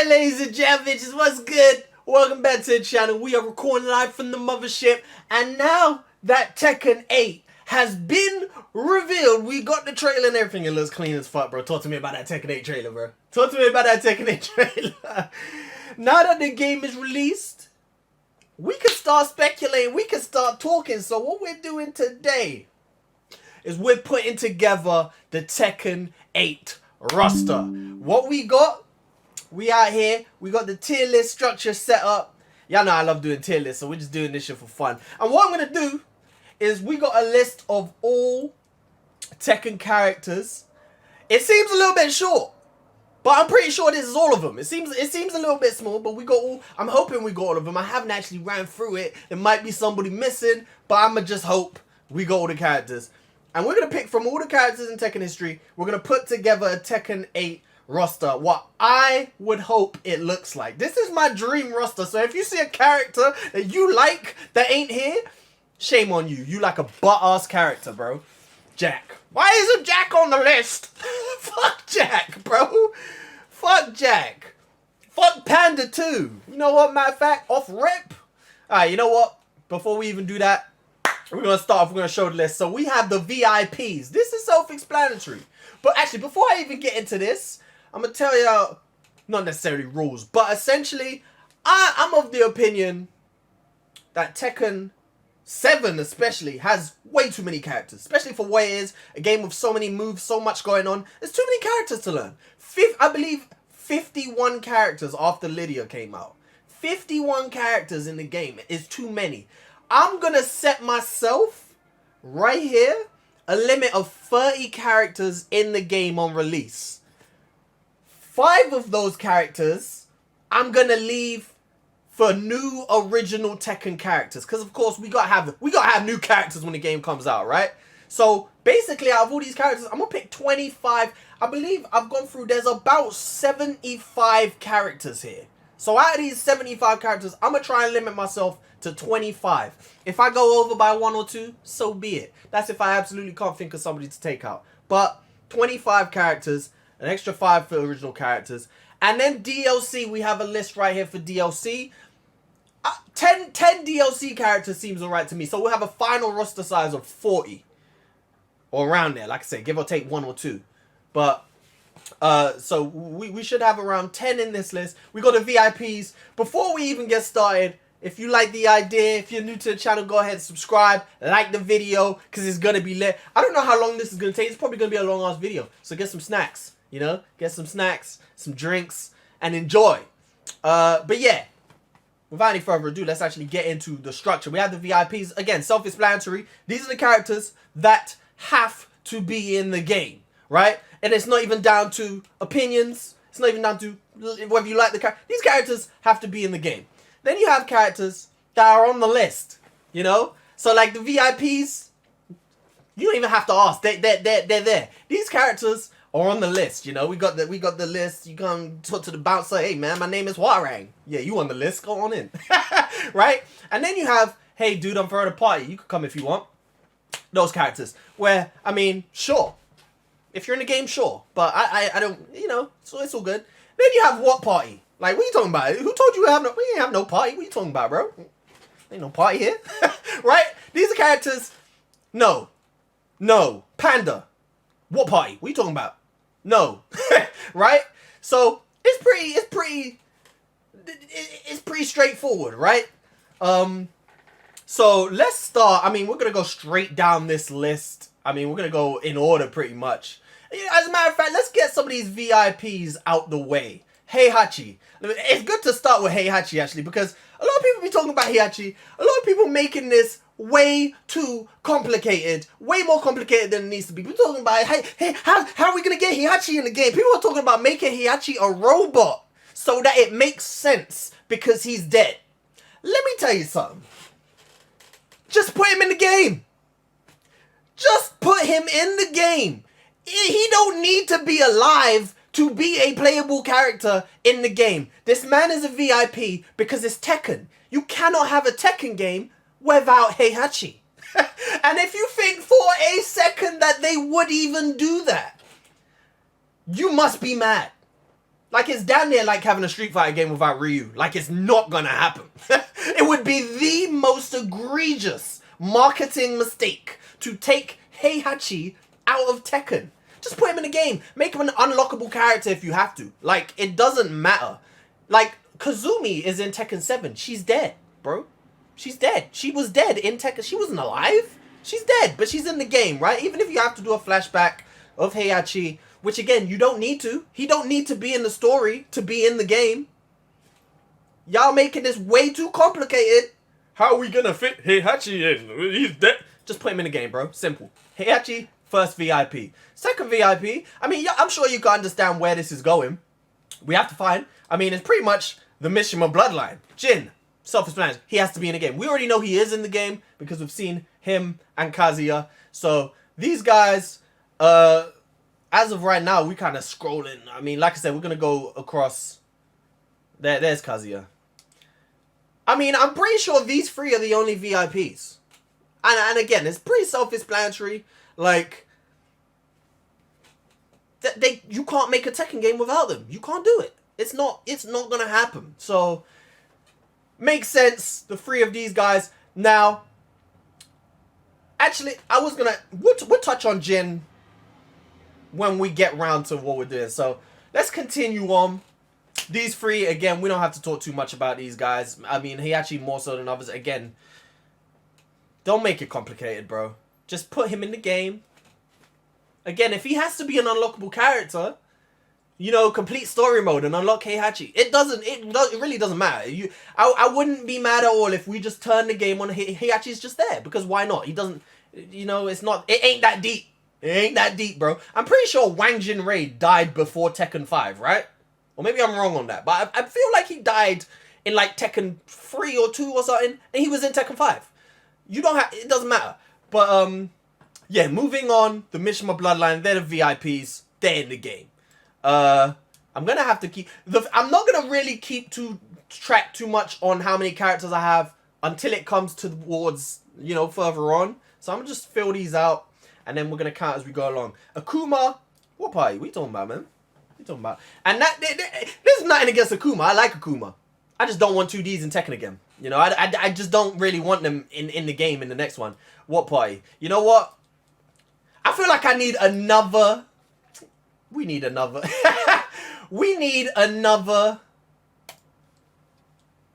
Alright, ladies and gentlemen, what's good? Welcome back to the channel. We are recording live from the mothership, and now that Tekken 8 has been revealed, we got the trailer and everything. It looks clean as fuck, bro. Talk to me about that Tekken 8 trailer, bro. Talk to me about that Tekken 8 trailer. Now that the game is released, we can start speculating, we can start talking. So what we're doing today is we're putting together the Tekken 8 roster. What we got? We out here. We got the tier list structure set up. Y'all know I love doing tier lists, so we're just doing this shit for fun. And what I'm going to do is we got a list of all Tekken characters. It seems a little bit short, but I'm pretty sure this is all of them. It seems a little bit small, but we got all. I'm hoping we got all of them. I haven't actually ran through it. There might be somebody missing, but I'm going to just hope we got all the characters. And we're going to pick from all the characters in Tekken history. We're going to put together a Tekken 8 roster, what I would hope it looks like. This is my dream roster. So if you see a character that you like that ain't here, shame on you. You like a butt-ass character, bro. Jack. Why isn't Jack on the list? Fuck Jack, bro. Fuck Jack. Fuck Panda too. You know what, matter of fact, off rip. Alright, you know what? Before we even do that, we're going to start off, we're going to show the list. So we have the VIPs. This is self-explanatory. But actually, before I even get into this, I'm going to tell you, not necessarily rules, but essentially, I'm of the opinion that Tekken 7 especially has way too many characters. Especially for what it is, a game with so many moves, so much going on. There's too many characters to learn. I believe 51 characters after Lydia came out. 51 characters in the game is too many. I'm going to set myself, right here, a limit of 30 characters in the game on release. 5 of those characters, I'm going to leave for new original Tekken characters. Because, of course, we gotta have new characters when the game comes out, right? So, basically, out of all these characters, I'm going to pick 25. I believe I've gone through, there's about 75 characters here. So, out of these 75 characters, I'm going to try and limit myself to 25. If I go over by 1 or 2, so be it. That's if I absolutely can't think of somebody to take out. But 25 characters, an extra 5 for original characters. And then DLC, we have a list right here for DLC. 10 DLC characters seems alright to me. So we'll have a final roster size of 40. Or around there, like I say, give or take 1 or 2. But, so we should have around 10 in this list. We got the VIPs. Before we even get started, if you like the idea, if you're new to the channel, go ahead and subscribe, like the video, because it's going to be lit. I don't know how long this is going to take. It's probably going to be a long-ass video. So get some snacks, you know? Get some snacks, some drinks, and enjoy. But yeah, without any further ado, let's actually get into the structure. We have the VIPs. Again, self-explanatory. These are the characters that have to be in the game, right? And it's not even down to opinions. It's not even down to whether you like the character. These characters have to be in the game. Then you have characters that are on the list, you know? So, like, the VIPs, you don't even have to ask. They're there. These characters are on the list, you know? We got the list. You come talk to the bouncer. Hey, man, my name is Warang. Yeah, you on the list. Go on in. Right? And then you have, hey, dude, I'm throwing a party. You can come if you want. Those characters. Where, I mean, sure. If you're in the game, sure. But I don't, you know, so it's all good. Then you have what party? Like, what are you talking about? Who told you we ain't have no party? What are you talking about, bro? Ain't no party here. Right? These are characters. No. No. Panda. What party? What are you talking about? No. Right? So, it's pretty straightforward, right? So, let's start. I mean, we're going to go straight down this list. I mean, we're going to go in order pretty much. As a matter of fact, let's get some of these VIPs out the way. Heihachi. It's good to start with Heihachi, actually, because a lot of people be talking about Heihachi. A lot of people making this way too complicated. Way more complicated than it needs to be. We're talking about, hey, how are we going to get Heihachi in the game? People are talking about making Heihachi a robot so that it makes sense because he's dead. Let me tell you something. Just put him in the game. Just put him in the game. He don't need to be alive to be a playable character in the game. This man is a VIP because it's Tekken. You cannot have a Tekken game without Heihachi. And if you think for a second that they would even do that, you must be mad. Like, it's down there like having a Street Fighter game without Ryu. Like, it's not gonna happen. It would be the most egregious marketing mistake to take Heihachi out of Tekken. Just put him in a game. Make him an unlockable character if you have to. Like, it doesn't matter. Like, Kazumi is in Tekken 7. She's dead, bro. She's dead. She was dead in Tekken. She wasn't alive. She's dead, but she's in the game, right? Even if you have to do a flashback of Heihachi, which again, you don't need to. He don't need to be in the story to be in the game. Y'all making this way too complicated. How are we gonna fit Heihachi in? He's dead. Just put him in the game, bro. Simple. Heihachi, first VIP. Second VIP, I mean, I'm sure you can understand where this is going. We have to find, I mean, it's pretty much the Mishima bloodline. Jin, self-explanatory. He has to be in the game. We already know he is in the game because we've seen him and Kazuya. So these guys, as of right now, we kind of scrolling. I mean, like I said, we're going to go across. There's Kazuya. I mean, I'm pretty sure these three are the only VIPs. And again, it's pretty self-explanatory. Like, you can't make a Tekken game without them. You can't do it. It's not going to happen. So, makes sense. The three of these guys. Now, actually, I was going to... We'll touch on Jin when we get round to what we're doing. So, let's continue on. These three, again, we don't have to talk too much about these guys. I mean, he actually more so than others. Again, don't make it complicated, bro. Just put him in the game. Again, if he has to be an unlockable character, you know, complete story mode and unlock Heihachi. It really doesn't matter. I wouldn't be mad at all if we just turn the game on. Heihachi's just there, because why not? He doesn't, you know, it ain't that deep. It ain't that deep, bro. I'm pretty sure Wang Jinrei died before Tekken 5, right? Or maybe I'm wrong on that, but I feel like he died in like Tekken 3 or 2 or something, and he was in Tekken 5. You don't have, it doesn't matter. But yeah, moving on, the Mishima bloodline, they're the VIPs, they're in the game. I'm gonna have to keep I'm not gonna really keep track too much on how many characters I have until it comes towards, you know, further on. So I'm gonna just fill these out, and then we're gonna count as we go along. Akuma, what party? What you talking about, man? What you talking about? And there's nothing against Akuma. I like Akuma. I just don't want 2Ds in Tekken again. You know, I just don't really want them in the game in the next one. What party? You know what? I feel like I need another... We need another... We need another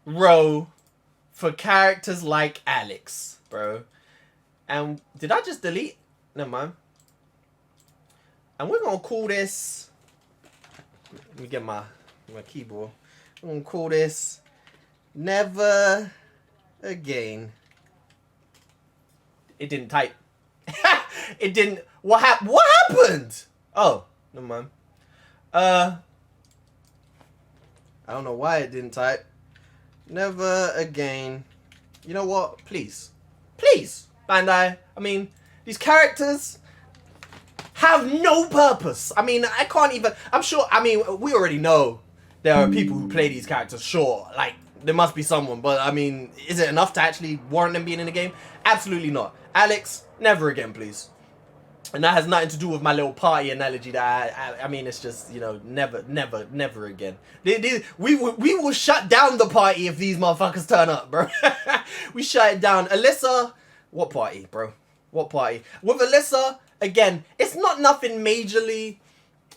row for characters like Alex, bro. And did I just delete? Never mind. And we're going to call this... Let me get my keyboard. I'm going to call this Never Again. It didn't type. It didn't... What happened? Oh, never mind. I don't know why it didn't type. Never Again. You know what? Please. Please, Bandai. I mean, these characters have no purpose. I mean, I can't even... I'm sure... I mean, we already know there are people who play these characters. Sure, like, there must be someone. But, I mean, is it enough to actually warrant them being in the game? Absolutely not. Alex, never again, please. And that has nothing to do with my little party analogy that I mean, it's just, you know, never again. We will shut down the party if these motherfuckers turn up, bro. We shut it down. Alyssa, what party, bro? What party? With Alyssa, again, it's not nothing majorly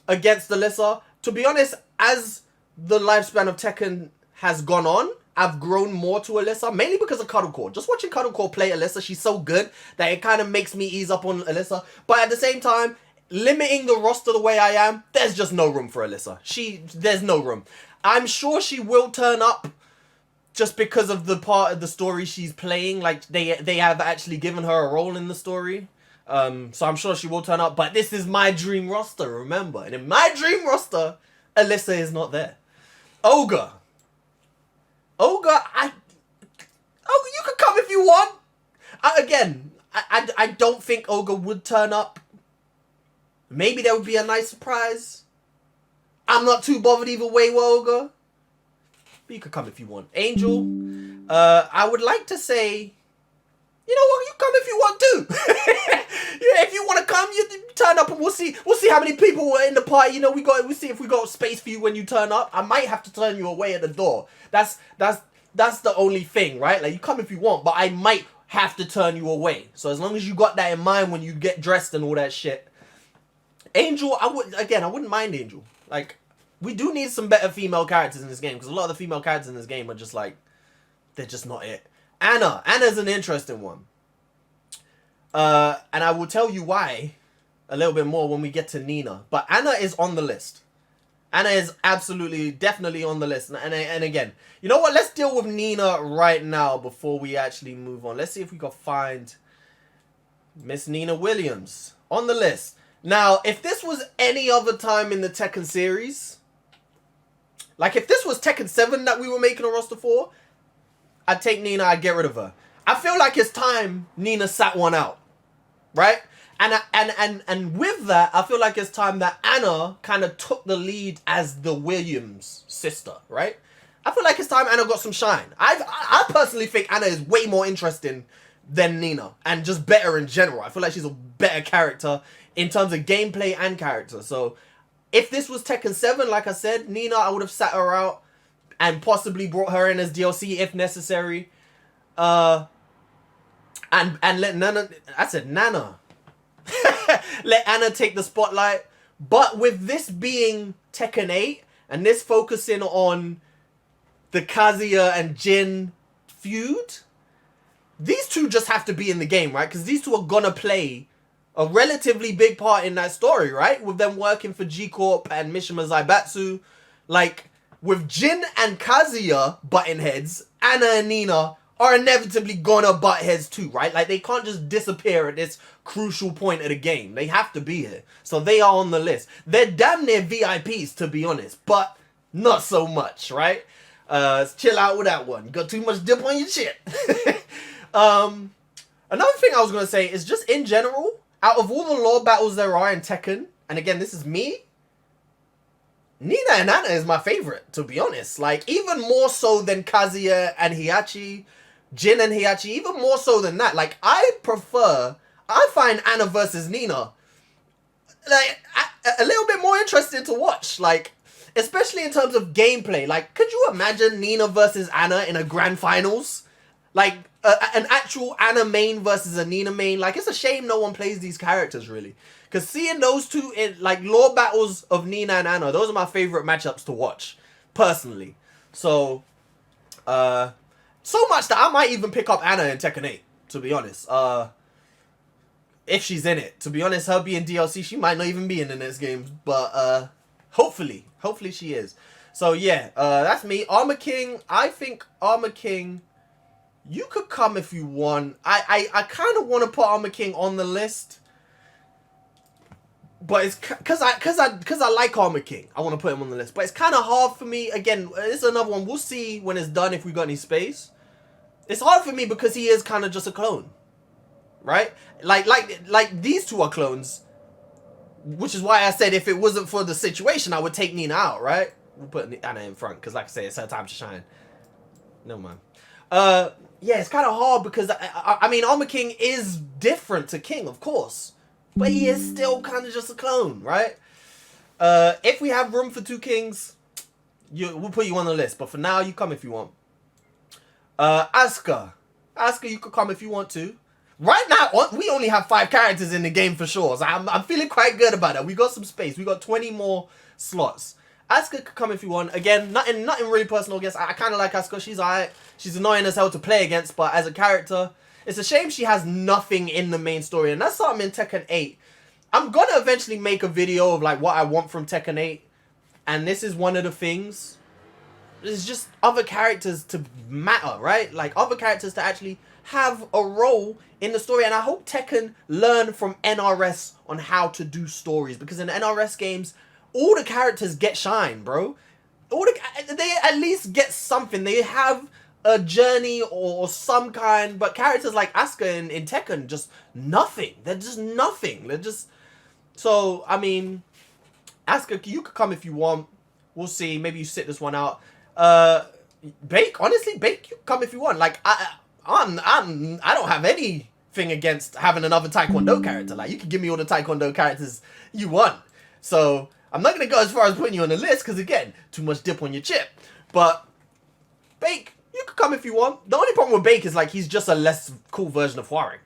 against Alyssa. To be honest, as the lifespan of Tekken has gone on, I've grown more to Alyssa, mainly because of Cuddlecore. Just watching Cuddlecore play Alyssa, she's so good that it kind of makes me ease up on Alyssa. But at the same time, limiting the roster the way I am, there's just no room for Alyssa. There's no room. I'm sure she will turn up just because of the part of the story she's playing. Like, they have actually given her a role in the story. So I'm sure she will turn up. But this is my dream roster, remember. And in my dream roster, Alyssa is not there. Ogre, you can come if you want. Again, I don't think Ogre would turn up. Maybe there would be a nice surprise. I'm not too bothered either way with Ogre. But you could come if you want. Angel, I would like to say You know what? You come if you want to. Yeah, if you want to come, you turn up and we'll see. We'll see how many people were in the party. You know, we'll see if we got space for you when you turn up. I might have to turn you away at the door. That's the only thing, right? Like, you come if you want, but I might have to turn you away. So as long as you got that in mind when you get dressed and all that shit. Angel, I wouldn't mind Angel. Like, we do need some better female characters in this game, because a lot of the female characters in this game are just like, they're just not it. Anna's an interesting one. And I will tell you why a little bit more when we get to Nina. But Anna is on the list. Anna is absolutely, definitely on the list. And again, you know what? Let's deal with Nina right now before we actually move on. Let's see if we can find Miss Nina Williams on the list. Now, if this was any other time in the Tekken series, like if this was Tekken 7 that we were making a roster for, I'd take Nina, I'd get rid of her. I feel like it's time Nina sat one out, right? And with that, I feel like it's time that Anna kind of took the lead as the Williams sister, right? I feel like it's time Anna got some shine. I personally think Anna is way more interesting than Nina, and just better in general. I feel like she's a better character in terms of gameplay and character. So if this was Tekken 7, like I said, Nina, I would have sat her out and possibly brought her in as DLC if necessary. And let Nana, I said Nana. Let Anna take the spotlight. But with this being Tekken 8 and this focusing on the Kazuya and Jin feud, these two just have to be in the game, right? Because these two are gonna play a relatively big part in that story, right? With them working for G-Corp and Mishima Zaibatsu. Like, with Jin and Kazuya butting heads, Anna and Nina are inevitably gonna butt heads too, right? Like, they can't just disappear at this crucial point of the game. They have to be here. So they are on the list. They're damn near VIPs, to be honest, but not so much, right? Let's chill out with that one. You got too much dip on your shit. Another thing I was gonna say is just in general, out of all the lore battles there are in Tekken, and again, this is me, Nina and Anna is my favorite, to be honest. Like, even more so than Kazuya and Heihachi, Jin and Heihachi, even more so than that. Like, I find Anna versus Nina, like, a little bit more interesting to watch. Like, especially in terms of gameplay. Like, could you imagine Nina versus Anna in a grand finals? Like, an actual Anna main versus a Nina main. Like, it's a shame no one plays these characters, really. Because seeing those two in, like, lore battles of Nina and Anna, those are my favorite matchups to watch, personally. So, so much that I might even pick up Anna in Tekken 8, to be honest. If she's in it. To be honest, her being DLC, she might not even be in the next game. But, hopefully she is. So, yeah, that's me. Armor King, I think Armor King, you could come if you want. I kind of want to put Armor King on the list. But it's because I like Armor King. I want to put him on the list. But it's kind of hard for me. Again, it's another one. We'll see when it's done if we got any space. It's hard for me because he is kind of just a clone. Right? Like these two are clones. Which is why I said if it wasn't for the situation, I would take Nina out, right? We'll put Anna in front. Because like I say, it's her time to shine. Never mind. Yeah, it's kind of hard because, I mean, Armor King is different to King, of course. But he is still kind of just a clone, right? If we have room for two Kings, we'll put you on the list. But for now, you come if you want. Asuka, you could come if you want to. Right now, we only have 5 characters in the game for sure. So I'm feeling quite good about that. We got some space. We got 20 more slots. Asuka could come if you want. Again, nothing really personal against. I kind of like Asuka. She's alright. She's annoying as hell to play against, but as a character, it's a shame she has nothing in the main story. And that's something in Tekken 8. I'm gonna eventually make a video of like what I want from Tekken 8. And this is one of the things. It's just other characters to matter, right? Like other characters to actually have a role in the story. And I hope Tekken learn from NRS on how to do stories. Because in NRS games, all the characters get shine, bro. They at least get something. They have a journey or some kind. But characters like Asuka in Tekken, just nothing. They're just nothing. They're just... So, I mean, Asuka, you could come if you want. We'll see. Maybe you sit this one out. Bake, honestly, Bake, you come if you want. Like, I don't have anything against having another Taekwondo character. Like, you can give me all the Taekwondo characters you want. So I'm not gonna go as far as putting you on the list because again, too much dip on your chip. But Bake, you could come if you want. The only problem with Bake is like he's just a less cool version of Huaring.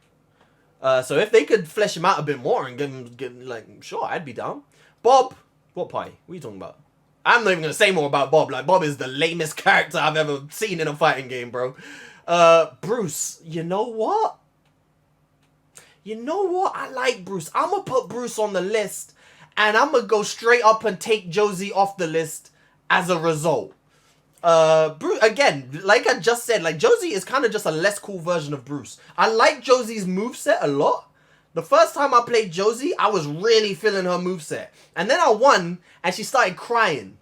So if they could flesh him out a bit more and give him like, sure, I'd be down. Bob, what pie? What are you talking about? I'm not even gonna say more about Bob. Like, Bob is the lamest character I've ever seen in a fighting game, bro. Bruce, you know what? You know what? I like Bruce. I'm gonna put Bruce on the list, and I'm gonna go straight up and take Josie off the list as a result. Bruce, again, like I just said, like, Josie is kind of just a less cool version of Bruce. I like Josie's moveset a lot. The first time I played Josie, I was really feeling her moveset. And then I won, and she started crying.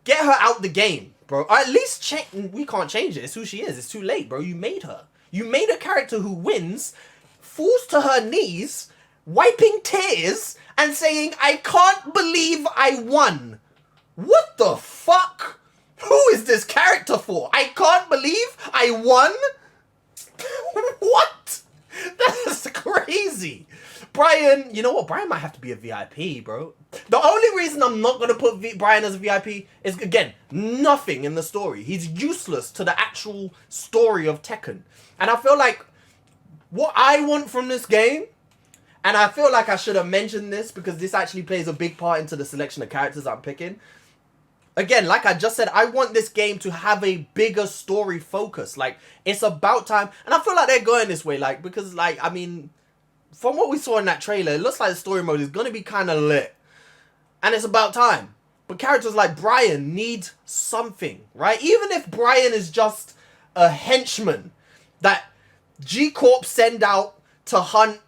Get her out the game, bro. Or at least we can't change it. It's who she is. It's too late, bro. You made her. You made a character who wins, falls to her knees, wiping tears, and saying, I can't believe I won. What the fuck? Who is this character for? I can't believe I won? What? That's crazy. Brian, you know what? Brian might have to be a VIP, bro. The only reason I'm not going to put Brian as a VIP is, again, nothing in the story. He's useless to the actual story of Tekken. And I feel like what I want from this game, and I feel like I should have mentioned this because this actually plays a big part into the selection of characters I'm picking. Again, like I just said, I want this game to have a bigger story focus. Like, it's about time. And I feel like they're going this way. Like, because, like, I mean, from what we saw in that trailer, it looks like the story mode is going to be kind of lit. And it's about time. But characters like Brian need something, right? Even if Brian is just a henchman that G-Corp send out to hunt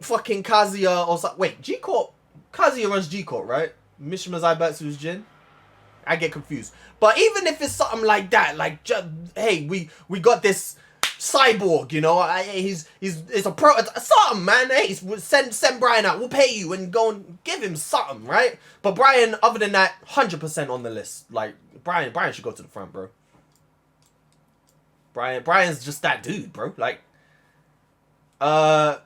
fucking Kazuya or something. Wait, G-Corp? Kazuya runs G-Corp, right? Mishima Zaibatsu's Jin? I get confused. But even if it's something like that, like, just, hey, we got this cyborg, you know, it's a pro, something, man. Hey, send Brian out. We'll pay you and go and give him something, right? But Brian, other than that, 100% on the list. Like, Brian should go to the front, bro. Brian's just that dude, bro. Like, don't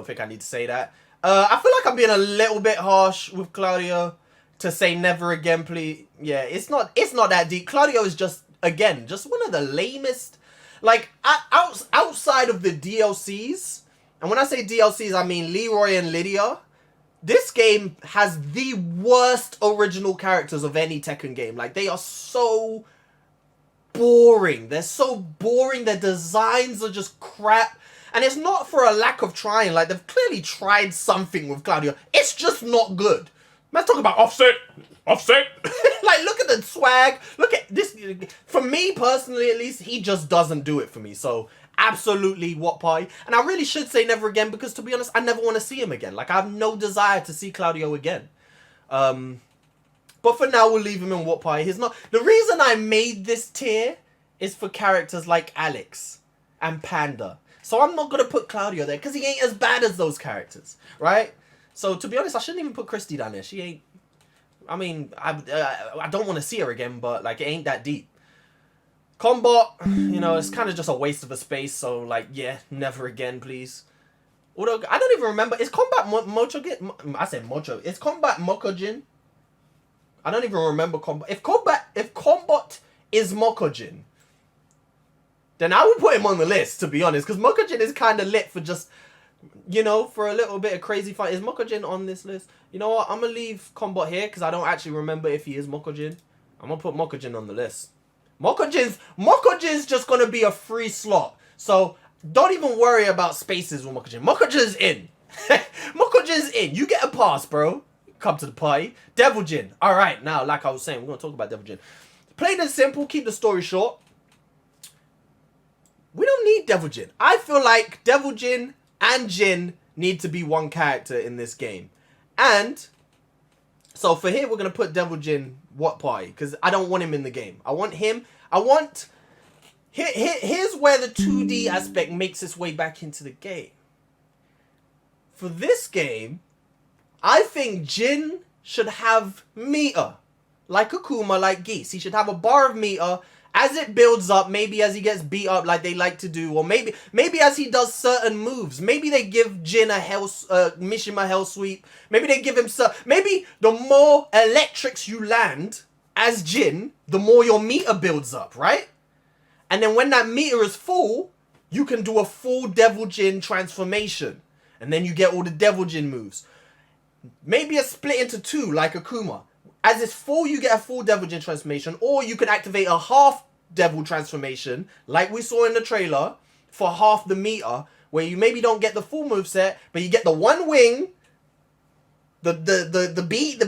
think I need to say that. I feel like I'm being a little bit harsh with Claudio to say never again, please. Yeah, it's not that deep. Claudio is just, again, just one of the lamest. Like, outside of the DLCs, and when I say DLCs, I mean Leroy and Lydia. This game has the worst original characters of any Tekken game. Like, they are so boring. They're so boring. Their designs are just crap. And it's not for a lack of trying. Like, they've clearly tried something with Claudio. It's just not good. Let's talk about offset. Like, look at the swag. Look at this. For me, personally, at least, he just doesn't do it for me. So, absolutely, what pie. And I really should say never again because, to be honest, I never want to see him again. Like, I have no desire to see Claudio again. But for now, we'll leave him in what pie. He's not. The reason I made this tier is for characters like Alex and Panda. So I'm not going to put Claudio there because he ain't as bad as those characters, right? So to be honest, I shouldn't even put Christy down there. She ain't, I mean, I don't want to see her again, but like, it ain't that deep. Combat, you know, it's kind of just a waste of a space. So like, yeah, never again, please. Although, I don't even remember, is Combat Mochojin? I said Mocho. Is Combat Mokojin? I don't even remember Combat. If Combat is Mokojin, then I would put him on the list, to be honest. Because Mokojin is kind of lit for just, you know, for a little bit of crazy fun. Is Mokojin on this list? You know what? I'm going to leave Combat here because I don't actually remember if he is Mokojin. I'm going to put Mokojin on the list. Mokojin's just going to be a free slot. So don't even worry about spaces with Mokojin. Mokojin's in. Mokojin's in. You get a pass, bro. Come to the party. Devil Jin. All right. Now, like I was saying, we're going to talk about Devil Jin. Plain and simple. Keep the story short. We don't need Devil Jin. I feel like Devil Jin and Jin need to be one character in this game. And so for here, we're going to put Devil Jin what party? Because I don't want him in the game. I want him. Here's where the 2D aspect makes its way back into the game. For this game, I think Jin should have meter. Like Akuma, like Geese. He should have a bar of meter. as it builds up, maybe as he gets beat up like they like to do, or maybe as he does certain moves, maybe they give Jin a Mishima hell sweep. Maybe they give him maybe the more electrics you land as Jin, the more your meter builds up, right? And then when that meter is full, you can do a full Devil Jin transformation. And then you get all the Devil Jin moves. Maybe a split into two, like Akuma. As it's full, you get a full Devil Jin transformation. Or you can activate a half Devil transformation, like we saw in the trailer, for half the meter. Where you maybe don't get the full moveset, but you get the one wing, the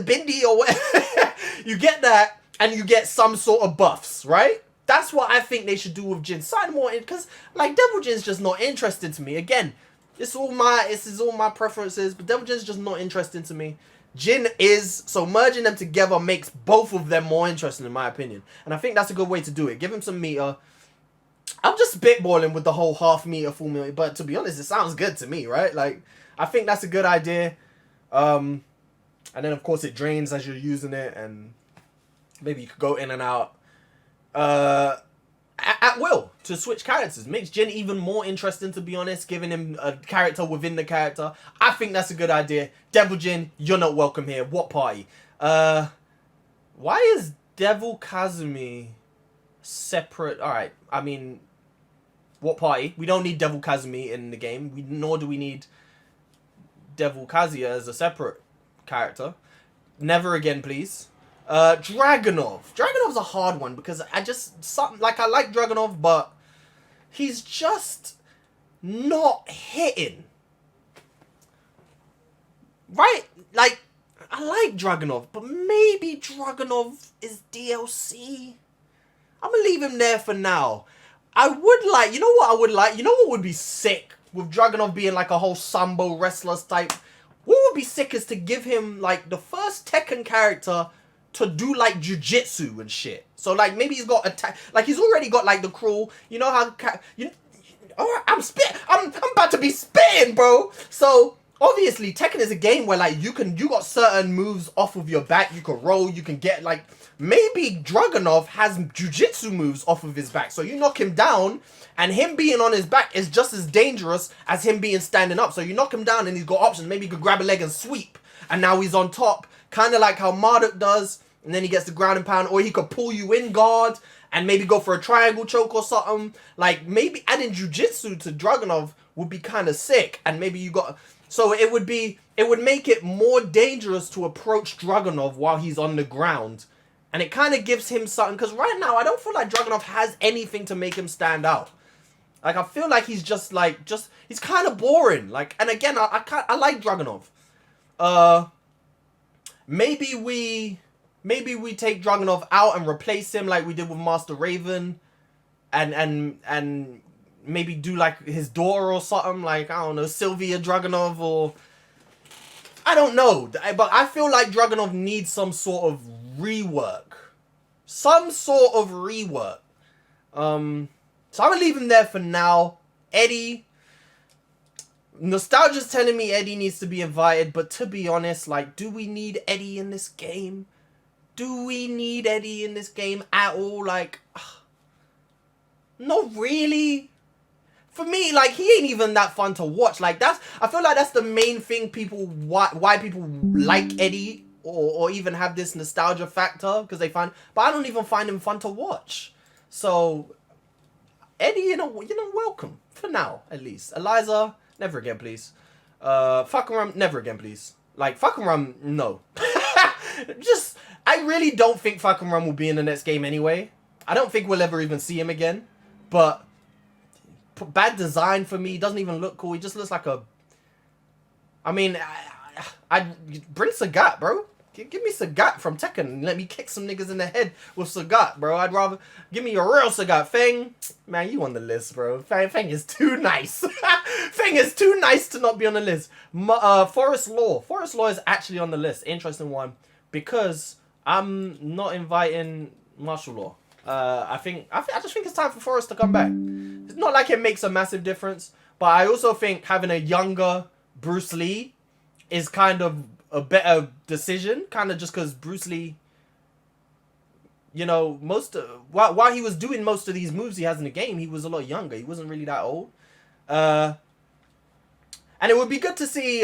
bindi or whatever. You get that, and you get some sort of buffs, right? That's what I think they should do with Jin. Something more, because like Devil Jin's just not interesting to me. Again, this is all my preferences, but Devil Jin's just not interesting to me. Jin is, so merging them together makes both of them more interesting in my opinion. And I think that's a good way to do it. Give him some meter. I'm just spitballing with the whole half meter, full meter, but to be honest, it sounds good to me, right? Like, I think that's a good idea. And then of course it drains as you're using it, and maybe you could go in and out at will to switch characters. Makes Jin even more interesting, to be honest, giving him a character within the character. I think that's a good idea. Devil Jin, you're not welcome here. What party? Why is Devil Kazumi separate? Alright, I mean, what party? We don't need Devil Kazumi in the game, nor do we need Devil Kazuya as a separate character. Never again, please. Dragunov. Dragunov's a hard one because I like Dragunov, but he's just not hitting. Right? Like, I like Dragunov, but maybe Dragunov is DLC. I'm gonna leave him there for now. I would like, you know what I would like? You know what would be sick with Dragunov being like a whole Sambo wrestler type? What would be sick is to give him like the first Tekken character to do like jujitsu and shit. So like maybe he's got attack, like he's already got like the crawl. You know how I'm about to be spitting, bro. So obviously Tekken is a game where like you got certain moves off of your back. You can roll. You can get like, maybe Dragunov has jujitsu moves off of his back. So you knock him down, and him being on his back is just as dangerous as him being standing up. So you knock him down and he's got options. Maybe you could grab a leg and sweep, and now he's on top. Kind of like how Marduk does. And then he gets the ground and pound, or he could pull you in guard and maybe go for a triangle choke or something. Like, maybe adding jujitsu to Dragunov would be kind of sick. And maybe you got, so it would make it more dangerous to approach Dragunov while he's on the ground. And it kind of gives him something, because right now I don't feel like Dragunov has anything to make him stand out. Like, I feel like he's just he's kind of boring. Like, and again, I like Dragunov. Maybe we take Dragunov out and replace him like we did with Master Raven, and maybe do like his daughter or something, like, I don't know, Sylvia Dragunov, or I don't know. But I feel like Dragunov needs some sort of rework. So I'm gonna leave him there for now. Eddie, nostalgia's telling me Eddie needs to be invited, but to be honest, like, do we need Eddie in this game? Do we need Eddie in this game at all? Like, not really. For me, like, he ain't even that fun to watch. Like, I feel like that's the main thing why people like Eddie, or even have this nostalgia factor, because they but I don't even find him fun to watch. So, Eddie, you know, welcome. For now, at least. Eliza, never again, please. Fucking never again, please. Like, fucking no. I really don't think Falcon Run will be in the next game anyway. I don't think we'll ever even see him again. But bad design for me. He doesn't even look cool. He just looks like a... I mean, I'd bring Sagat, bro. Give me Sagat from Tekken and let me kick some niggas in the head with Sagat, bro. I'd rather... Give me a real Sagat. Feng, man, you on the list, bro. Feng is too nice. Feng is too nice to not be on the list. Forest Law. Forest Law is actually on the list. Interesting one. Because I'm not inviting Martial Law. I just think it's time for Forrest to come back. It's not like it makes a massive difference, but I also think having a younger Bruce Lee is kind of a better decision. Kind of just because Bruce Lee you know, while he was doing most of these moves he has in the game, he was a lot younger. He wasn't really that old. And it would be good to see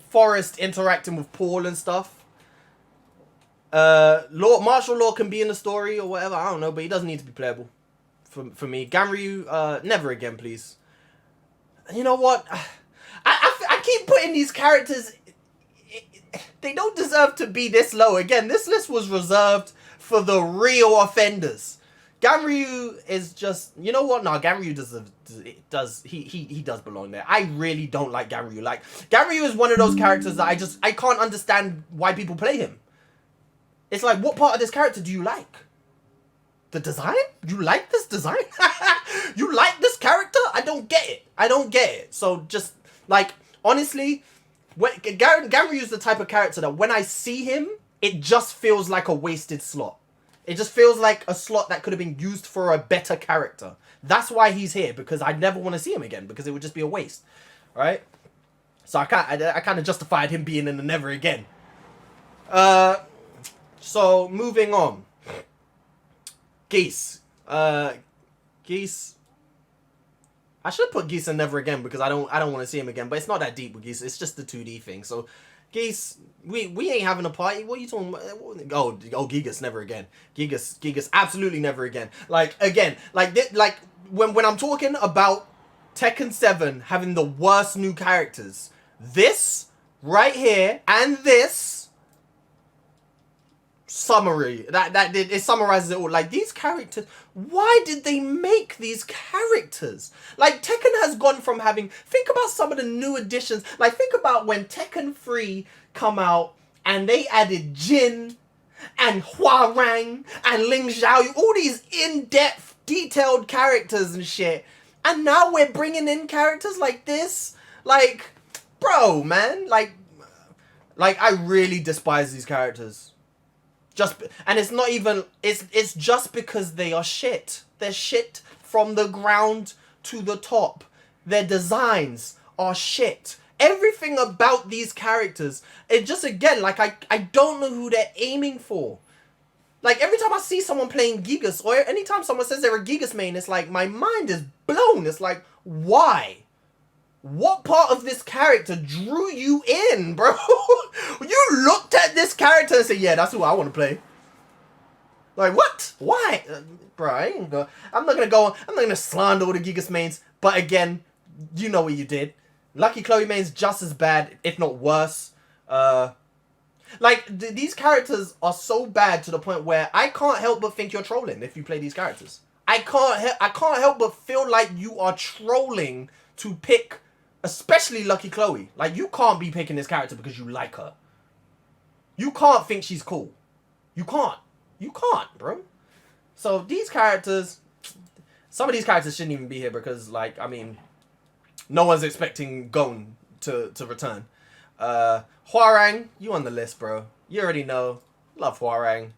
Forrest interacting with Paul and stuff. Martial law can be in the story or whatever, I don't know, but he doesn't need to be playable for me. Ganryu, never again, please. You know what? I keep putting these characters, they don't deserve to be this low. Again, this list was reserved for the real offenders. Ganryu is just, you know what? No, Ganryu does belong there. I really don't like Ganryu. Like, Ganryu is one of those characters that I can't understand why people play him. It's like, what part of this character do you like? The design? You like this design? You like this character? I don't get it. I don't get it. So just, like, honestly, Ganryu is the type of character that when I see him, it just feels like a wasted slot. It just feels like a slot that could have been used for a better character. That's why he's here, because I never want to see him again, because it would just be a waste. Right? So I kind of justified him being in the never again. So moving on. Geese. Geese. I should put Geese in never again because I don't want to see him again, but it's not that deep with Geese. It's just the 2D thing. So Geese, we ain't having a party. What are you talking about? Oh, Gigas, never again. Gigas, absolutely never again. Like, again, like when I'm talking about Tekken 7 having the worst new characters, this right here and this summary it summarizes it all. Like, these characters, why did they make these characters? Like, Tekken has gone from having, think about some of the new additions. Like, think about when Tekken 3 come out and they added Jin and Hwoarang and Ling Xiaoyu, all these in-depth detailed characters and shit, and now we're bringing in characters like this. Like, bro, man, like I really despise these characters. And it's not even, it's just because they are shit. They're shit from the ground to the top. Their designs are shit. Everything about these characters, it just, again, like, I don't know who they're aiming for. Like, every time I see someone playing Gigas, or anytime someone says they're a Gigas main, it's like, my mind is blown. It's like, why? What part of this character drew you in, bro? You looked at this character and said, yeah, that's who I want to play. Like, what? Why? Bro, I'm not going to slander all the Gigas mains. But again, you know what you did. Lucky Chloe main's just as bad, if not worse. Like, these characters are so bad to the point where I can't help but think you're trolling if you play these characters. I can't help but feel like you are trolling to pick, especially Lucky Chloe. Like, you can't be picking this character because you like her. You can't think she's cool. You can't. You can't, bro. So these characters, some of these characters shouldn't even be here because, like, I mean, no one's expecting Gon to return. Hwoarang, you on the list, bro. You already know. Love Hwoarang.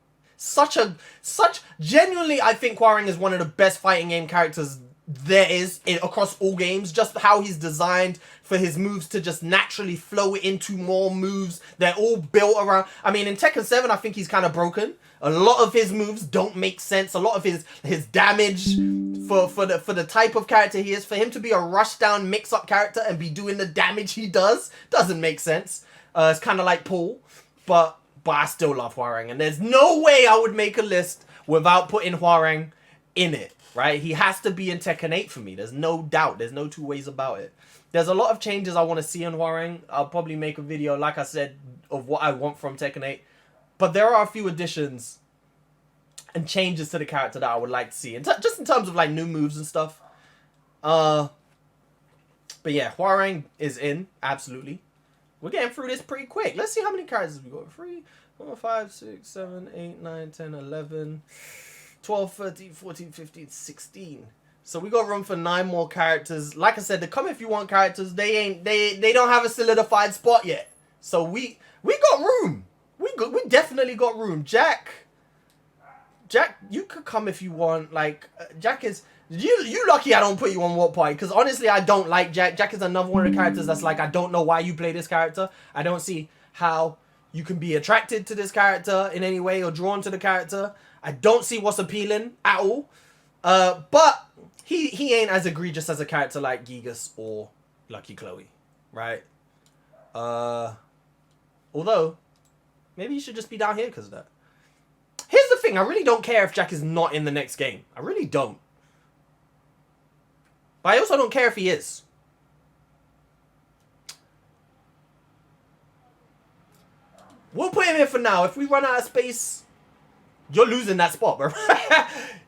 Genuinely, I think Hwoarang is one of the best fighting game characters there is across all games. Just how he's designed for his moves to just naturally flow into more moves. They're all built around, I mean, in Tekken 7, I think he's kind of broken. A lot of his moves don't make sense. A lot of his damage for the type of character he is, for him to be a rush down mix up character and be doing the damage he does, doesn't make sense. It's kind of like Paul, but I still love Hwoarang, and there's no way I would make a list without putting Hwoarang in it, right? He has to be in Tekken 8 for me. There's no doubt. There's no two ways about it. There's a lot of changes I want to see in Hwoarang. I'll probably make a video, like I said, of what I want from Tekken 8. But there are a few additions and changes to the character that I would like to see. Just in terms of, like, new moves and stuff. But yeah, Hwoarang is in. Absolutely. We're getting through this pretty quick. Let's see how many characters we got. 3, 4, 5, 6, 7, 8, 9, 10, 11, 12, 13, 14, 15, 16. So we got room for 9 more characters. Like I said, the come if you want characters, they don't have a solidified spot yet. So we got room. We definitely got room. Jack, you could come if you want. Like, Jack is, you lucky I don't put you on Warp Party, because honestly I don't like Jack. Jack is another one of the characters that's like, I don't know why you play this character. I don't see how you can be attracted to this character in any way or drawn to the character. I don't see what's appealing at all. But he ain't as egregious as a character like Gigas or Lucky Chloe, right? Although, maybe he should just be down here because of that. Here's the thing, I really don't care if Jack is not in the next game. I really don't. But I also don't care if he is. We'll put him here for now. If we run out of space, you're losing that spot, bro.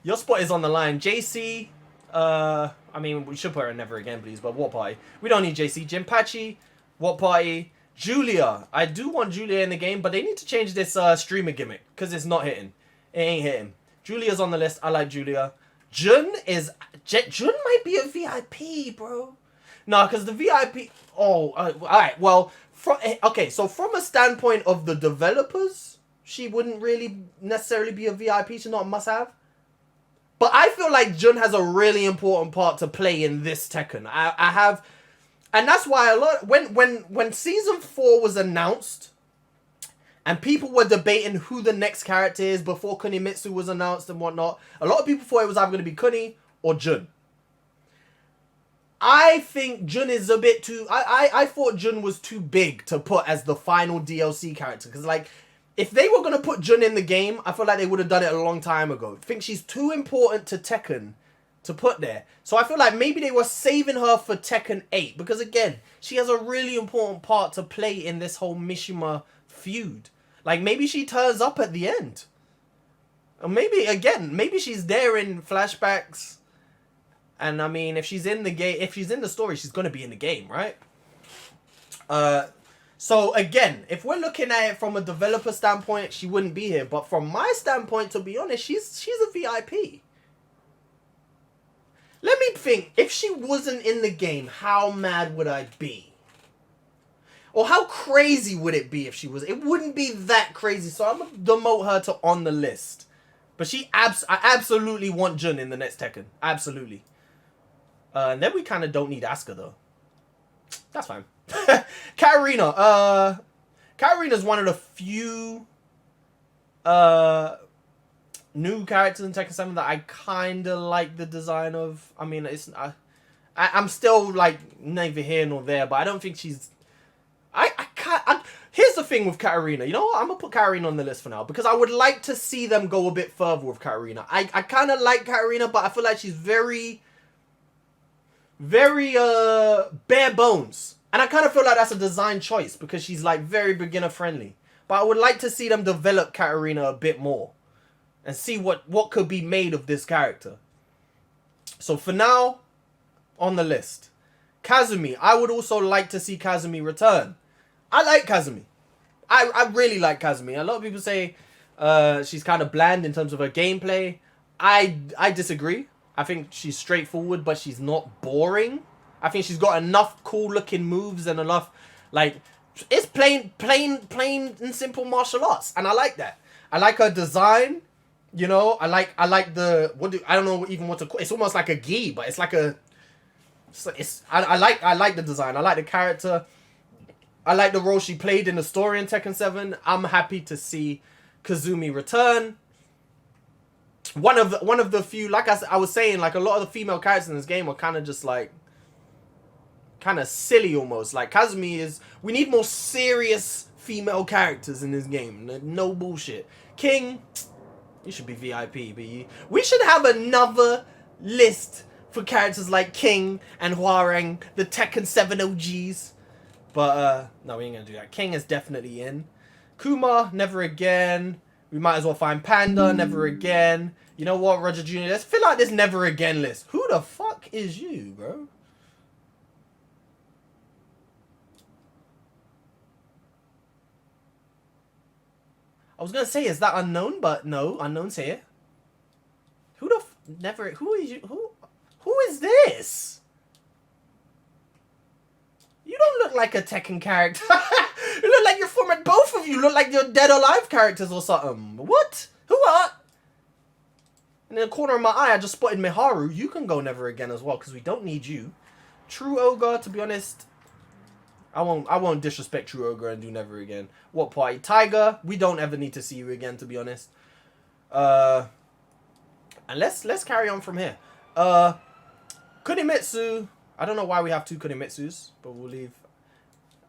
Your spot is on the line. JC, I mean, we should put her in Never Again, please, but what party? We don't need JC. Jinpachi, what party? Julia. I do want Julia in the game, but they need to change this streamer gimmick because it's not hitting. It ain't hitting. Julia's on the list. I like Julia. Jun might be a VIP, bro. No, because the VIP... Oh, all right. Well, okay, so from a standpoint of the developers, she wouldn't really necessarily be a VIP. She's not a must-have. But I feel like Jun has a really important part to play in this Tekken. I have... And that's why a lot... When Season 4 was announced, and people were debating who the next character is before Kunimitsu was announced and whatnot, a lot of people thought it was either going to be Kuni or Jun. I think Jun is a bit too... I thought Jun was too big to put as the final DLC character. Because, like, if they were going to put Jun in the game, I feel like they would have done it a long time ago. I think she's too important to Tekken to put there. So I feel like maybe they were saving her for Tekken 8. Because, again, she has a really important part to play in this whole Mishima feud. Like, maybe she turns up at the end. Or maybe, again, maybe she's there in flashbacks. And, I mean, if she's in the game, if she's in the story, she's going to be in the game, right? So, again, if we're looking at it from a developer standpoint, she wouldn't be here. But from my standpoint, to be honest, she's a VIP. Let me think. If she wasn't in the game, how mad would I be? Or how crazy would it be if she was? It wouldn't be that crazy. So I'm going to demote her to on the list. But I absolutely want Jun in the next Tekken. Absolutely. And then we kind of don't need Asuka, though. That's fine. Katarina. Katarina's one of the few new characters in Tekken 7 that I kind of like the design of. I mean, I'm still, like, neither here nor there, but I don't think she's... Here's the thing with Katarina. You know what? I'm going to put Katarina on the list for now. Because I would like to see them go a bit further with Katarina. I kind of like Katarina, but I feel like she's very bare bones. And I kind of feel like that's a design choice. Because she's like very beginner friendly. But I would like to see them develop Katarina a bit more. And see what could be made of this character. So for now, on the list. Kazumi. I would also like to see Kazumi return. I like Kazumi. I really like Kazumi. A lot of people say she's kind of bland in terms of her gameplay. I disagree. I think she's straightforward, but she's not boring. I think she's got enough cool looking moves and enough, like, it's plain and simple martial arts. And I like that. I like her design. You know, I like the, I don't know even what to call it. It's almost like a gi, but it's like a, I like the design. I like the character. I like the role she played in the story in Tekken 7. I'm happy to see Kazumi return. One of the few, like I was saying, like a lot of the female characters in this game are kind of just like, kind of silly almost. Like Kazumi is, we need more serious female characters in this game. No bullshit. King, you should be VIP, but we should have another list for characters like King and Hwoarang, the Tekken 7 OGs. But, no, we ain't gonna do that. King is definitely in. Kuma, never again. We might as well find Panda, never again. You know what, Roger Jr., let's fill out this never again list. Who the fuck is you, bro? I was gonna say, is that unknown? But no, unknown's here. Who the who is you? Who is this? You don't look like a Tekken character. You look like you're from both of you look like you're Dead or Alive characters or something. What? Who are? In the corner of my eye, I just spotted Miharu. You can go never again as well, because we don't need you. True Ogre, to be honest, I won't disrespect True Ogre and do never again. What party? Tiger, we don't ever need to see you again, to be honest. And let's carry on from here. Kunimitsu, I don't know why we have 2 Kunimitsus, but we'll leave.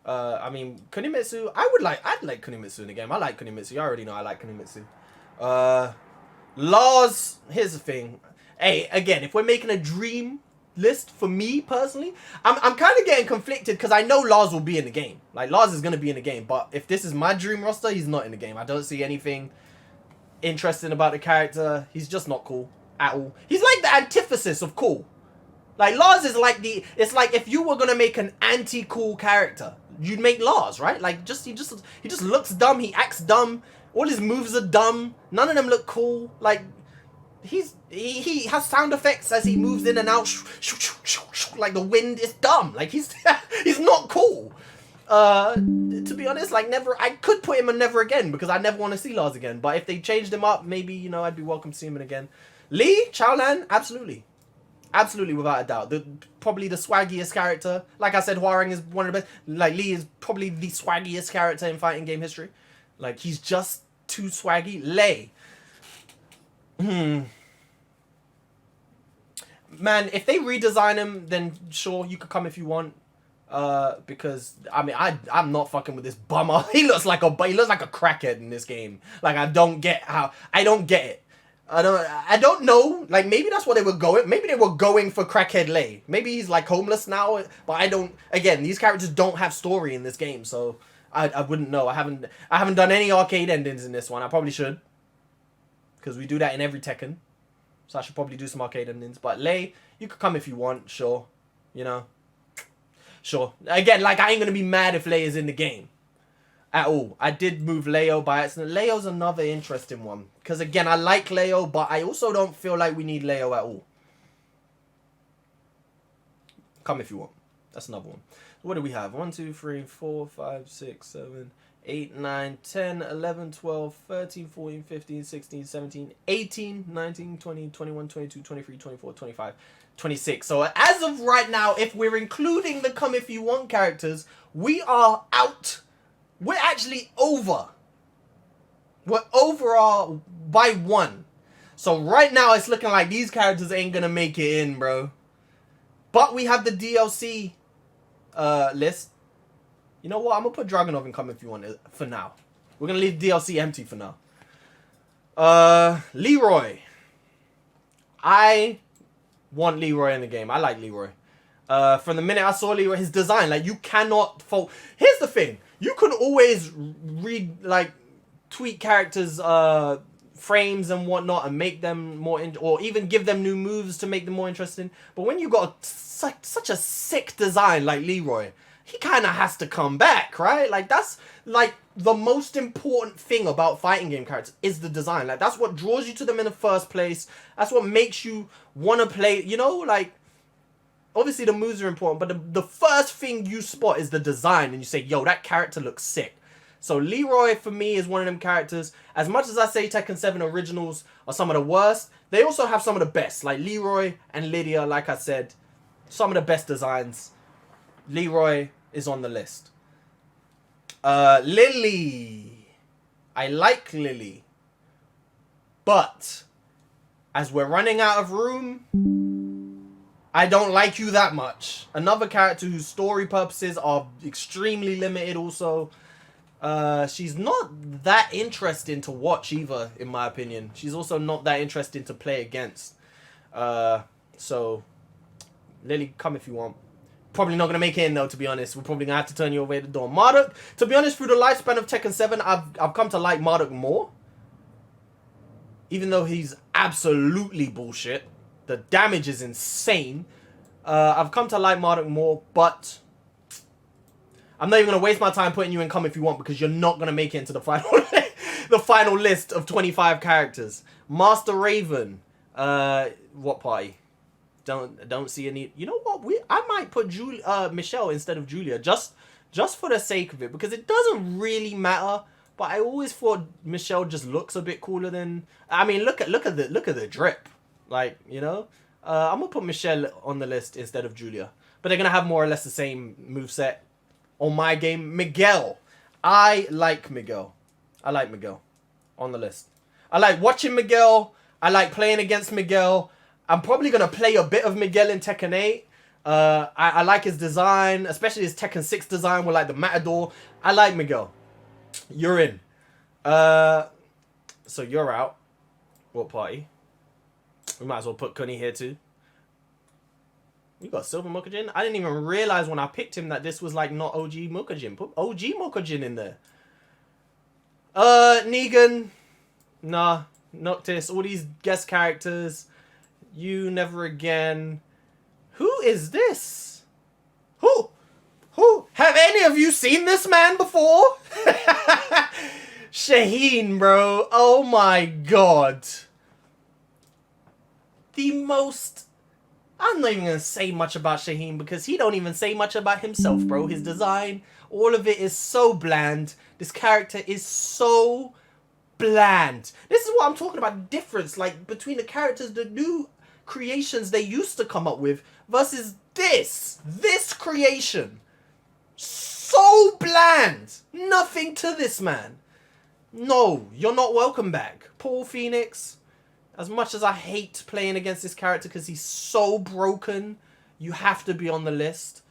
I mean, Kunimitsu, I'd like Kunimitsu in the game. I like Kunimitsu. You already know I like Kunimitsu. Lars, here's the thing. Hey, again, if we're making a dream list for me personally, I'm kind of getting conflicted because I know Lars will be in the game. Like, Lars is going to be in the game, but if this is my dream roster, he's not in the game. I don't see anything interesting about the character. He's just not cool at all. He's like the antithesis of cool. Like, Lars is like it's like if you were going to make an anti-cool character, you'd make Lars, right? Like, he just looks dumb, he acts dumb, all his moves are dumb, none of them look cool. Like, he has sound effects as he moves in and out, like the wind. Is dumb. Like, he's not cool. To be honest, like, I could put him on never again because I never want to see Lars again. But if they changed him up, maybe, you know, I'd be welcome to see him again. Lee, Chaolan, absolutely. Absolutely, without a doubt. Probably the swaggiest character. Like I said, Hwoarang is one of the best. Like, Lee is probably the swaggiest character in fighting game history. Like, he's just too swaggy. Lei. Man, if they redesign him, then sure, you could come if you want. Because I mean, I'm not fucking with this bummer. He looks like a crackhead in this game. Like, I don't get it. I don't know. Like, maybe that's what they were going. Maybe they were going for crackhead Lei. Maybe he's like homeless now. But I don't. Again, these characters don't have story in this game, so I wouldn't know. I haven't done any arcade endings in this one. I probably should, because we do that in every Tekken. So I should probably do some arcade endings. But Lei, you could come if you want. Sure, you know. Sure. Again, like, I ain't gonna be mad if Lei is in the game at all. I did move Leo by accident. Leo's another interesting one. Because, again, I like Leo, but I also don't feel like we need Leo at all. Come if you want. That's another one. What do we have? 1, 2, 3, 4, 5, 6, 7, 8, 9, 10, 11, 12, 13, 14, 15, 16, 17, 18, 19, 20, 21, 22, 23, 24, 25, 26. So as of right now, if we're including the come if you want characters, we are out. We're actually over. We're over by 1. So right now, it's looking like these characters ain't gonna make it in, bro. But we have the DLC list. You know what? I'm gonna put Dragunov in come if you want it for now. We're gonna leave DLC empty for now. Leroy. I want Leroy in the game. I like Leroy. From the minute I saw Leroy, his design, like, you cannot fault. Here's the thing. You can always tweak characters' frames and whatnot and make them more, or even give them new moves to make them more interesting. But when you got such a sick design like Leroy, he kind of has to come back, right? Like, that's like the most important thing about fighting game characters is the design. Like, that's what draws you to them in the first place. That's what makes you want to play, you know, like, obviously the moves are important, but the first thing you spot is the design, and you say, yo, that character looks sick. So Leroy, for me, is one of them characters. As much as I say Tekken 7 originals are some of the worst, they also have some of the best. Like Leroy and Lydia, like I said, some of the best designs. Leroy is on the list. Lily. I like Lily. But as we're running out of room, I don't like you that much. Another character whose story purposes are extremely limited also. She's not that interesting to watch either, in my opinion. She's also not that interesting to play against. So, Lily, come if you want. Probably not going to make it in, though, to be honest. We're probably going to have to turn you away at the door. Marduk, to be honest, through the lifespan of Tekken 7, I've come to like Marduk more. Even though he's absolutely bullshit. The damage is insane. I've come to like Marduk more, but I'm not even going to waste my time putting you in come if you want, because you're not going to make it into the final list of 25 characters. Master Raven. What party? Don't see any. You know what? I might put Michelle instead of Julia, just for the sake of it, because it doesn't really matter. But I always thought Michelle just looks a bit cooler than. I mean, look at the drip. Like, you know, I'm gonna put Michelle on the list instead of Julia, but they're gonna have more or less the same moveset on my game. Miguel. I like Miguel. On the list. I like watching Miguel. I like playing against Miguel. I'm probably going to play a bit of Miguel in Tekken 8. I like his design, especially his Tekken 6 design with like the Matador. I like Miguel. You're in. So you're out. What party? We might as well put Kuni here too. You got Silver Mokujin? I didn't even realize when I picked him that this was like not OG Mokujin. Put OG Mokujin in there. Negan. Nah. Noctis. All these guest characters. You Never Again. Who is this? Who? Have any of you seen this man before? Shaheen, bro. Oh my god. The most... I'm not even going to say much about Shaheen because he don't even say much about himself, bro. His design, all of it is so bland. This character is so bland. This is what I'm talking about. Difference, like, between the characters, the new creations they used to come up with versus this creation. So bland. Nothing to this man. No, you're not welcome back. Paul Phoenix, as much as I hate playing against this character because he's so broken, you have to be on the list.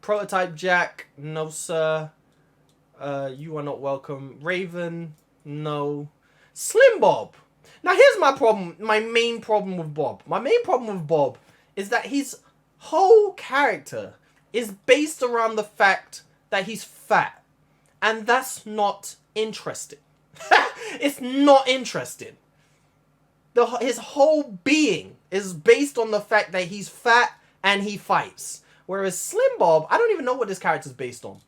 Prototype Jack, no sir. You are not welcome. Raven, no. Slim Bob. Now here's my problem, my main problem with Bob. My main problem with Bob is that his whole character is based around the fact that he's fat. And that's not interesting. It's not interesting. His whole being is based on the fact that he's fat and he fights. Whereas Slim Bob, I don't even know what this character is based on.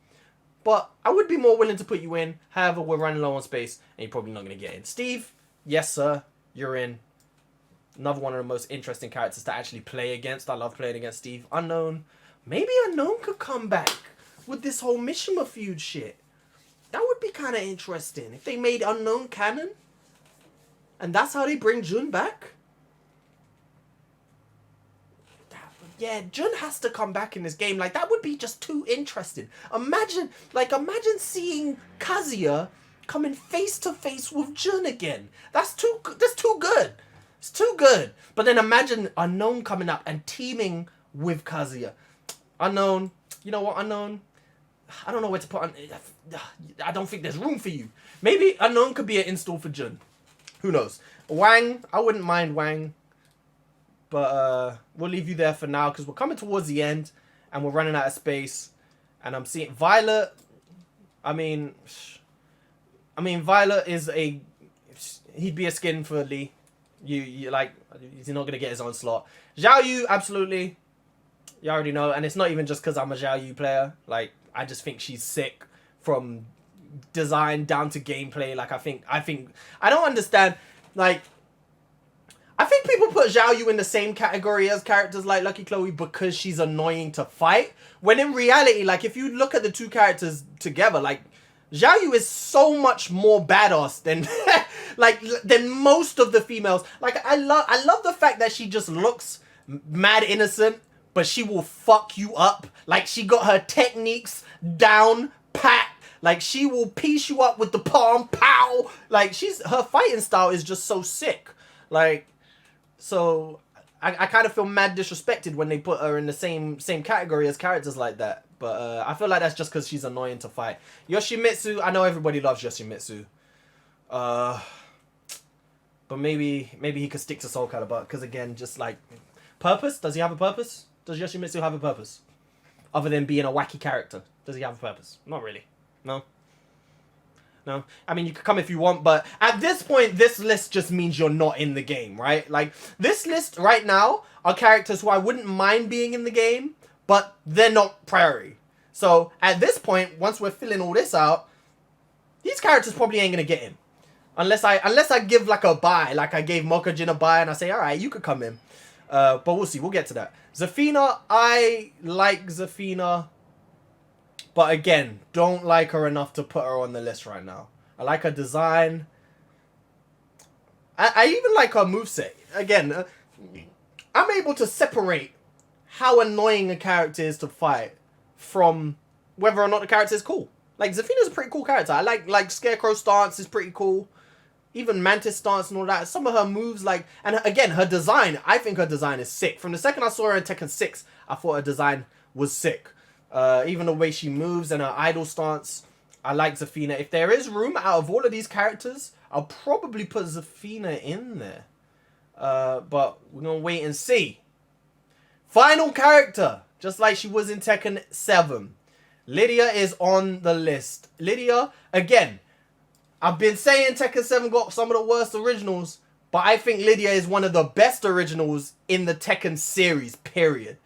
But I would be more willing to put you in. However, we're running low on space and you're probably not going to get in. Steve, yes sir, you're in. Another one of the most interesting characters to actually play against. I love playing against Steve. Unknown. Maybe Unknown could come back with this whole Mishima feud shit. That would be kind of interesting. If they made Unknown canon. And that's how they bring Jun back. Yeah, Jun has to come back in this game. Like, that would be just too interesting. Imagine seeing Kazuya coming face to face with Jun again. That's too good. It's too good. But then imagine Unknown coming up and teaming with Kazuya. Unknown, you know what, Unknown? I don't know where to put on. I don't think there's room for you. Maybe Unknown could be an install for Jun. Who knows? Wang, I wouldn't mind Wang. But we'll leave you there for now because we're coming towards the end and we're running out of space. And I'm seeing Violet. I mean, Violet is a... He'd be a skin for Lee. You like, he's not going to get his own slot. Zhao Yu, absolutely. You already know. And it's not even just because I'm a Zhao Yu player. Like, I just think she's sick from design down to gameplay. Like, I don't understand. Like, I think people put Zhao Yu in the same category as characters like Lucky Chloe because she's annoying to fight. When in reality, like, if you look at the two characters together, like, Zhao Yu is so much more badass than than most of the females. Like, I love the fact that she just looks mad innocent, but she will fuck you up. Like, she got her techniques down pat. Like, she will piece you up with the palm, pow. Like, her fighting style is just so sick. Like, so I kind of feel mad disrespected when they put her in the same category as characters like that. But I feel like that's just because she's annoying to fight. Yoshimitsu, I know everybody loves Yoshimitsu. But maybe he could stick to Soul Calibur. Because again, just like, purpose? Does he have a purpose? Does Yoshimitsu have a purpose? Other than being a wacky character. Does he have a purpose? Not really. No. No. I mean, you could come if you want, but at this point, this list just means you're not in the game, right? Like, this list right now are characters who I wouldn't mind being in the game, but they're not priority. So, at this point, once we're filling all this out, these characters probably ain't gonna get in. Unless I give, like, a buy, like I gave Mokujin a buy, and I say, alright, you could come in. But we'll see, we'll get to that. Zafina, I like Zafina. But again, don't like her enough to put her on the list right now. I like her design. I even like her moveset. Again, I'm able to separate how annoying a character is to fight from whether or not the character is cool. Like, Zafina's a pretty cool character. I like Scarecrow stance is pretty cool. Even Mantis stance and all that. Some of her moves, like... And again, her design, I think her design is sick. From the second I saw her in Tekken 6, I thought her design was sick. Even the way she moves and her idle stance, I like Zafina. If there is room out of all of these characters, I'll probably put Zafina in there. But we're going to wait and see. Final character. Just like she was in Tekken 7. Lydia is on the list. Lydia, again, I've been saying Tekken 7 got some of the worst originals, but I think Lydia is one of the best originals in the Tekken series, period.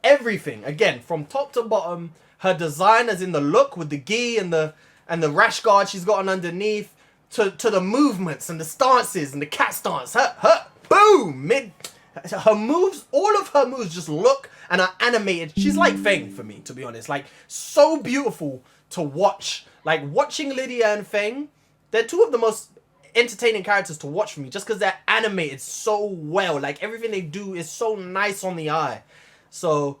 Everything, again, from top to bottom, her design as in the look with the gi and the rash guard she's got on underneath, to the movements and the stances and the cat stance, her boom, her moves, all of her moves just look and are animated. She's like Feng for me, to be honest. Like, so beautiful to watch. Like, watching Lydia and Feng, they're two of the most entertaining characters to watch for me, just because they're animated so well. Like, everything they do is so nice on the eye. So,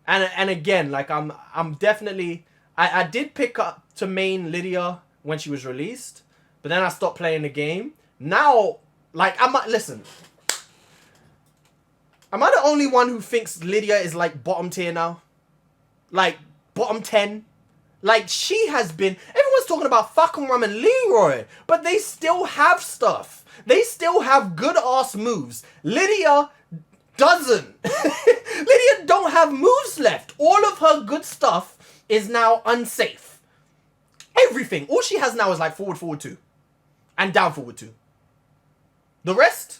and again, like, I'm definitely... I did pick up to main Lydia when she was released, but then I stopped playing the game. Now, like, listen... Am I the only one who thinks Lydia is like bottom tier now? Like bottom 10? Like she has been... Everyone's talking about fucking Rum and Leroy, but they still have stuff. They still have good ass moves. Lydia doesn't. Lydia don't have moves left. All of her good stuff is now unsafe. Everything. All she has now is like forward 2. And down forward 2. The rest...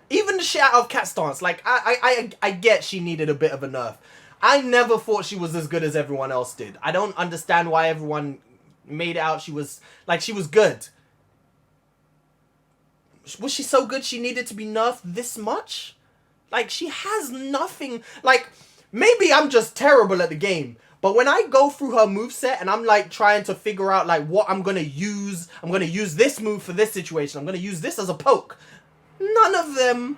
Even the shit out of cat stance, like, I get she needed a bit of a nerf. I never thought she was as good as everyone else did. I don't understand why everyone made it out she was good. Was she so good she needed to be nerfed this much? Like, she has nothing. Like, maybe I'm just terrible at the game. But when I go through her moveset and I'm, like, trying to figure out, like, what I'm going to use. I'm going to use this move for this situation. I'm going to use this as a poke. None of them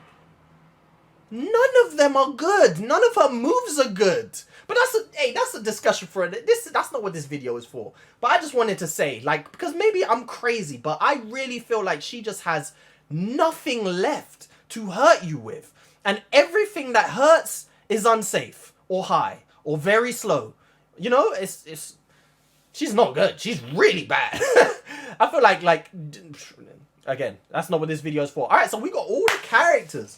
are good. None of her moves are good. But that's a discussion for it. That's not what this video is for. But I just wanted to say, like, because maybe I'm crazy, but I really feel like she just has nothing left to hurt you with. And everything that hurts is unsafe or high or very slow. You know, she's not good. She's really bad. I feel like again, that's not what this video is for. All right, so we got all the characters.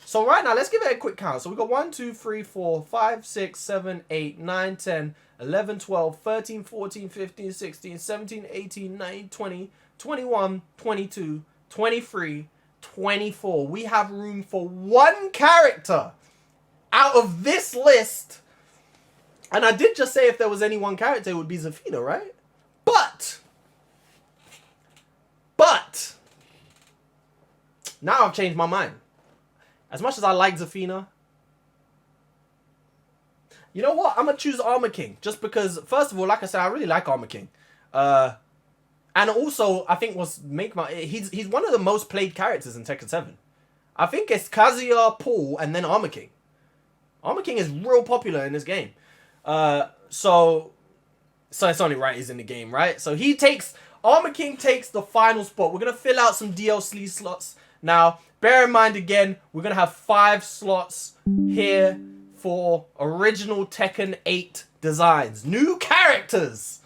So right now, let's give it a quick count. So we got 1, 2, 3, 4, 5, 6, 7, 8, 9, 10, 11, 12, 13, 14, 15, 16, 17, 18, 19, 20, 21, 22, 23, 24. We have room for one character out of this list. And I did just say if there was any one character, it would be Zafina, right? But now I've changed my mind. As much as I like Zafina, you know what? I'm going to choose Armor King. Just because, first of all, like I said, I really like Armor King. And also, I think he's one of the most played characters in Tekken 7. I think it's Kazuya, Paul, and then Armor King. Armor King is real popular in this game. So it's only right he's in the game, right? So Armor King takes the final spot. We're going to fill out some DLC slots. Now, bear in mind again, we're going to have 5 slots here for original Tekken 8 designs. New characters!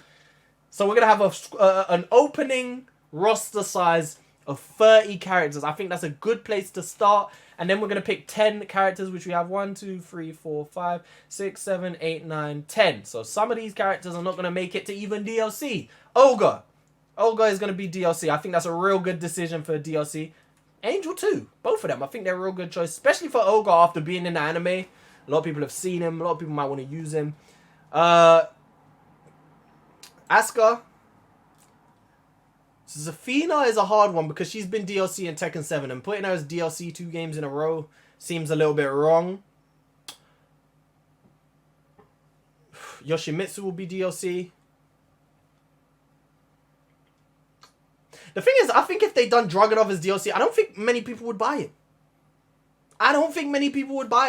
So we're going to have an opening roster size of 30 characters. I think that's a good place to start. And then we're going to pick 10 characters, which we have 1, 2, 3, 4, 5, 6, 7, 8, 9, 10. So some of these characters are not going to make it to even DLC. Olga is going to be DLC. I think that's a real good decision for DLC. Angel too. Both of them. I think they're a real good choice. Especially for Olga after being in the anime. A lot of people have seen him. A lot of people might want to use him. Asuka. Zafina is a hard one because she's been DLC in Tekken 7. And putting her as DLC 2 games in a row seems a little bit wrong. Yoshimitsu will be DLC. The thing is, I think if they done Dragunov as DLC, I don't think many people would buy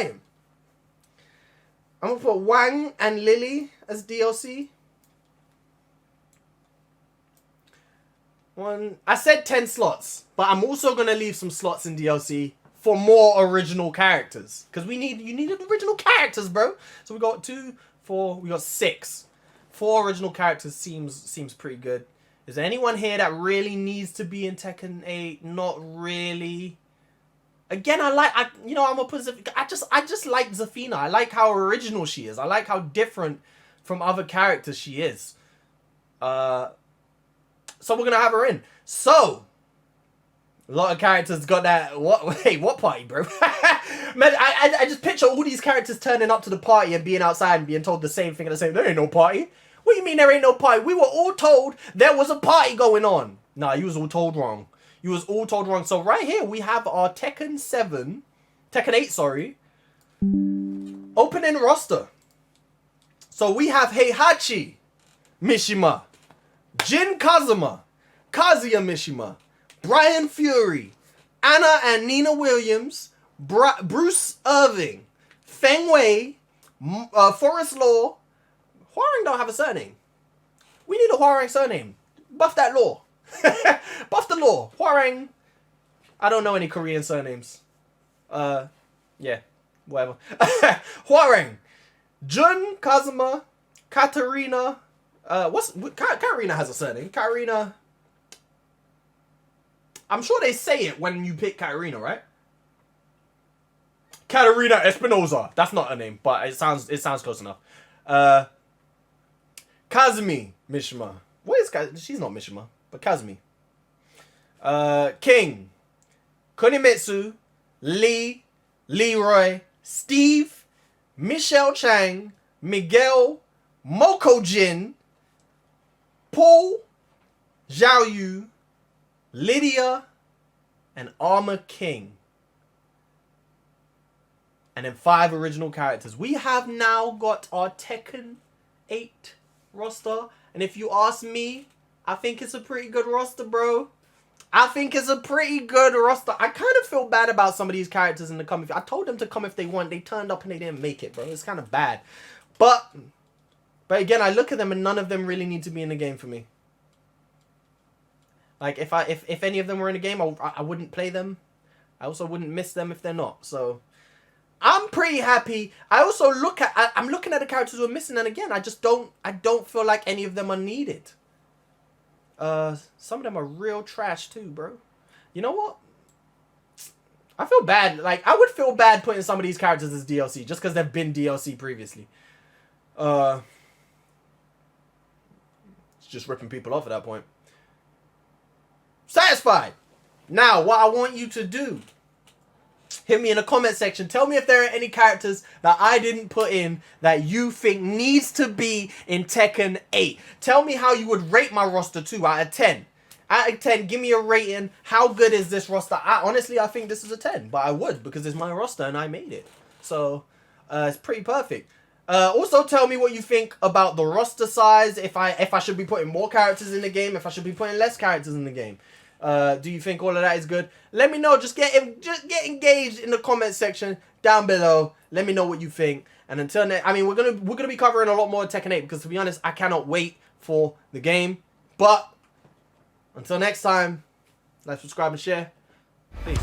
him. I'm gonna put Wang and Lily as DLC. I said 10 slots, but I'm also gonna leave some slots in DLC for more original characters. Because you need original characters, bro. So we got 2, 4, we got 6. 4 original characters seems pretty good. Is there anyone here that really needs to be in Tekken 8? Not really. Again, I'm a Pacific. I just like Zafina. I like how original she is. I like how different from other characters she is. So we're gonna have her in. So a lot of characters got that. What party, bro? Man, I just picture all these characters turning up to the party and being outside and being told the same thing at the same. There ain't no party. What do you mean there ain't no party? We were all told there was a party going on. Nah, you was all told wrong. You was all told wrong. So right here we have our Tekken 8, sorry. Opening roster. So we have Heihachi Mishima, Jin Kazuma, Kazuya Mishima, Brian Fury, Anna and Nina Williams, Bruce Irving, Feng Wei, Forrest Law. Huarang don't have a surname. We need a Huarang surname. Buff that law. Buff the law. Huarang. I don't know any Korean surnames. Yeah, whatever. Huarang, Jun Kazuma, Katarina. Katarina has a surname. Katarina. I'm sure they say it when you pick Katarina, right? Katarina Espinoza. That's not her name, but it sounds close enough. Kazumi Mishima. What is Kazumi? She's not Mishima, but Kazumi. King, Kunimitsu, Lee, Leroy, Steve, Michelle Chang, Miguel, Mokojin, Paul, Zhao Yu, Lydia, and Armor King. And then 5 original characters. We have now got our Tekken 8 roster. And if you ask me, I think it's a pretty good roster, bro. I think it's a pretty good roster. I kind of feel bad about some of these characters in the comment. I told them to come if they want. They turned up and they didn't make it, bro. It's kind of bad. But again, I look at them and none of them really need to be in the game for me. Like, if any of them were in the game, I wouldn't play them. I also wouldn't miss them if they're not. So I'm pretty happy. I'm looking at the characters who are missing, and again, I don't feel like any of them are needed. Some of them are real trash too, bro. You know what? I feel bad. Like, I would feel bad putting some of these characters as DLC just because they've been DLC previously. It's just ripping people off at that point. Satisfied. Now, what I want you to do, hit me in the comment section. Tell me if there are any characters that I didn't put in that you think needs to be in Tekken 8. Tell me how you would rate my roster too out of 10. Out of 10, give me a rating. How good is this roster? Honestly, I think this is a 10, but I would because it's my roster and I made it. So, it's pretty perfect. Also, tell me what you think about the roster size. If I should be putting more characters in the game, if I should be putting less characters in the game. Do you think all of that is good? Let me know. Just get engaged in the comment section down below. Let me know what you think. And until next, I mean, we're gonna be covering a lot more Tekken 8 because, to be honest, I cannot wait for the game. But until next time, like, subscribe, and share. Peace.